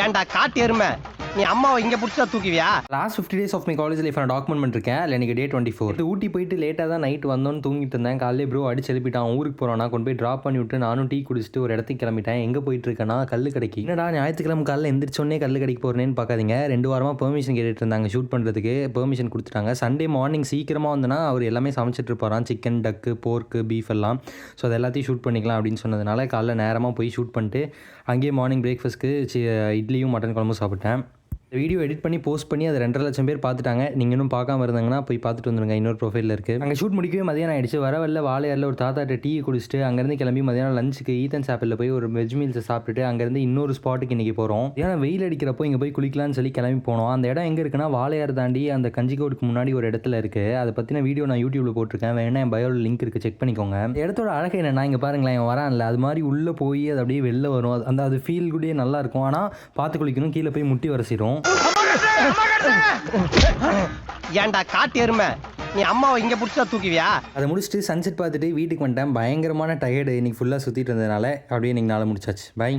ஏன்டா காட்டு எருமை, நீ அம்மாவை இங்க புடிச்சா தூக்குவியா? Last 50 days of my college life நான் டாக்குமெண்ட் பண்ணிருக்கேன். இல்லை எனக்கு டே 24. ஊட்டி போயிட்டு லேட்டாக தான் நைட் வந்தோன்னு தூங்கிட்டு இருந்தேன். காலையில் ப்ரோ அடிச்சு எழுப்பிட்டான். ஊருக்கு போகிறான். கொண்டு போய் ட்ராப் பண்ணி விட்டு நானும் டீ குடிச்சிட்டு ஒரு இடத்துக்கு கிளம்பிட்டேன். எங்கே போயிட்டு இருக்கேன்னா கல் கடைக்கு. என்னடா ஞாயிற்றுக்கிழமை காலையில் எந்திரிச்சோன்னே கல் கடைக்கு போகிறேன்னு பார்க்காதீங்க. 2 வாரமாக பெர்மிஷன் கேட்டுட்டு இருந்தாங்க ஷூட் பண்ணுறதுக்கு. பெர்மிஷன் கொடுத்துட்டாங்க. சண்டே மார்னிங் சீக்கிரமாக வந்தனா அவர் எல்லாமே சமைச்சிட்டு இருப்பாராம். சிக்கன், டக்கு, போர்க்கு, பீஃப் எல்லாம். ஸோ அது எல்லாத்தையும் ஷூட் பண்ணிக்கலாம் அப்படின்னு சொன்னதுனால காலைல நேரமாக போய் ஷூட் பண்ணிட்டு அங்கேயே மார்னிங் பிரேக்ஃபாஸ்ட்க்கு இட்லியும் மட்டன் குழம்பும் சாப்பிட்டேன். வீடியோ எடிட் பண்ணி போஸ்ட் பண்ணி அது 2.5 லட்சம் பேர் பார்த்துட்டாங்க. நீங்கள் இன்னும் பார்க்காம இருந்தாங்கன்னா போய் பார்த்துட்டு வந்துருங்க. இன்னொரு ப்ரொஃபைலில் இருக்குது. அங்கே ஷூட் முடிக்கவே மதியானம் ஆயிடுச்சு. வரவல்ல வாழையாரில் ஒரு தாத்தாட்ட டீ குடிச்சிட்டு அங்கேருந்து கிளம்பி மதியானம் லஞ்சுக்கு ஈத்தன் சாப்பிளில் போய் ஒரு வெஜ் மீல்ஸை சாப்பிட்டுட்டு அங்கேருந்து இன்னொரு ஸ்பாட்டுக்கு இன்றைக்கி போகிறோம். ஏன்னா வெயில் அடிக்கிறப்போ இங்கே போய் குளிக்கலாம்னு சொல்லி கிளம்பி போனோம். அந்த இடம் எங்கே இருக்குன்னா வாழையார் தாண்டி அந்த கஞ்சிக்கோடுக்கு முன்னாடி ஒரு இடத்துல இருக்குது. அதை பற்றின வீடியோ நான் யூடியூப்பில் போட்டிருக்கேன். வேணா என் பயோவில் லிங்க் இருக்குது, செக் பண்ணிக்கோங்க. இடத்தோட அழகு என்னென்னா இங்கே பாருங்களேன், இவன் வரான்ல அது மாதிரி உள்ளே போய் அது அப்படியே வெளில வரும். அது ஃபீல் கூடயே நல்லாயிருக்கும். ஆனால் பார்த்து குளிக்கணும், கீழே போய் முட்டி வரசிடும். ஏன்டா காட்டு எருமை, நீ அம்மாவை இங்க புடிச்சா தூக்குவியா? அதை முடிச்சுட்டு சன்செட் பார்த்துட்டு வீட்டுக்கு வந்துட்டேன். பயங்கரமான டயர்டு இன்னைக்கு ஃபுல்லாக சுற்றிட்டு இருந்ததுனால அப்படியே இன்னைக்கு நாளை முடிச்சாச்சு. பை.